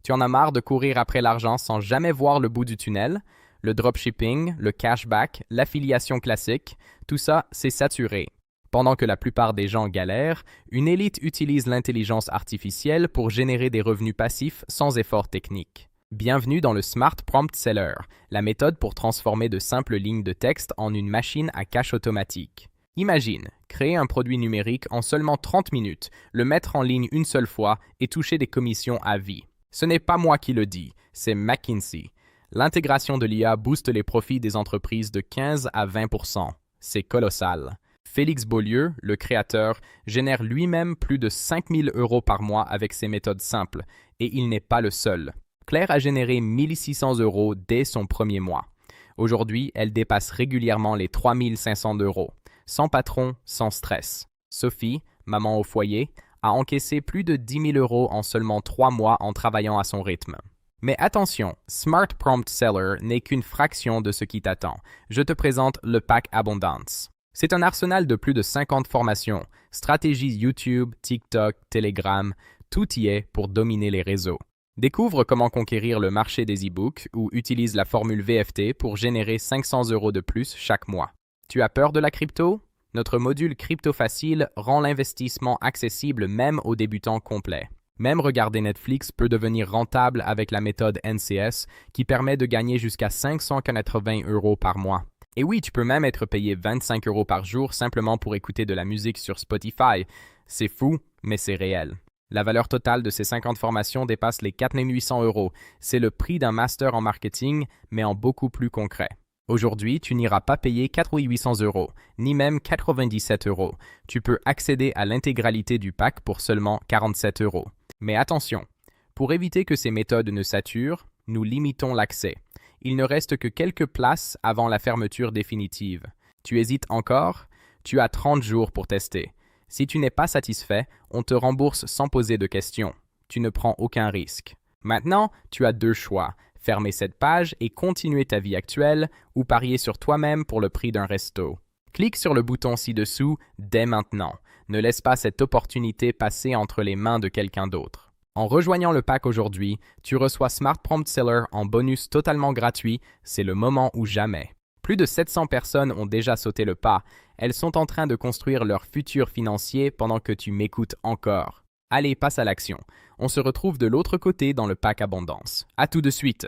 Tu en as marre de courir après l'argent sans jamais voir le bout du tunnel? Le dropshipping, le cashback, l'affiliation classique, tout ça, c'est saturé. Pendant que la plupart des gens galèrent, une élite utilise l'intelligence artificielle pour générer des revenus passifs sans effort technique. Bienvenue dans le Smart Prompt Seller, la méthode pour transformer de simples lignes de texte en une machine à cash automatique. Imagine, créer un produit numérique en seulement 30 minutes, le mettre en ligne une seule fois et toucher des commissions à vie. Ce n'est pas moi qui le dis, c'est McKinsey. L'intégration de l'IA booste les profits des entreprises de 15 à 20%. C'est colossal. Félix Beaulieu, le créateur, génère lui-même plus de 5 000 € par mois avec ces méthodes simples, et il n'est pas le seul. Claire a généré 1 600 € dès son premier mois. Aujourd'hui, elle dépasse régulièrement les 3 500 €. Sans patron, sans stress. Sophie, maman au foyer, a encaissé plus de 10 000 € en seulement 3 mois en travaillant à son rythme. Mais attention, Smart Prompt Seller n'est qu'une fraction de ce qui t'attend. Je te présente le Pack Abondance. C'est un arsenal de plus de 50 formations, stratégies YouTube, TikTok, Telegram, tout y est pour dominer les réseaux. Découvre comment conquérir le marché des e-books ou utilise la formule VFT pour générer 500 € de plus chaque mois. Tu as peur de la crypto? Notre module Crypto Facile rend l'investissement accessible même aux débutants complets. Même regarder Netflix peut devenir rentable avec la méthode NCS qui permet de gagner jusqu'à 580 € par mois. Et oui, tu peux même être payé 25 € par jour simplement pour écouter de la musique sur Spotify. C'est fou, mais c'est réel. La valeur totale de ces 50 formations dépasse les 4 800 €. C'est le prix d'un master en marketing, mais en beaucoup plus concret. Aujourd'hui, tu n'iras pas payer 4 800 €, ni même 97 €. Tu peux accéder à l'intégralité du pack pour seulement 47 €. Mais attention, pour éviter que ces méthodes ne saturent, nous limitons l'accès. Il ne reste que quelques places avant la fermeture définitive. Tu hésites encore? Tu as 30 jours pour tester. Si tu n'es pas satisfait, on te rembourse sans poser de questions. Tu ne prends aucun risque. Maintenant, tu as deux choix. Fermer cette page et continuer ta vie actuelle ou parier sur toi-même pour le prix d'un resto. Clique sur le bouton ci-dessous dès maintenant. Ne laisse pas cette opportunité passer entre les mains de quelqu'un d'autre. En rejoignant le pack aujourd'hui, tu reçois Smart Prompt Seller en bonus totalement gratuit. C'est le moment ou jamais. Plus de 700 personnes ont déjà sauté le pas. Elles sont en train de construire leur futur financier pendant que tu m'écoutes encore. Allez, passe à l'action. On se retrouve de l'autre côté dans le pack Abondance. À tout de suite.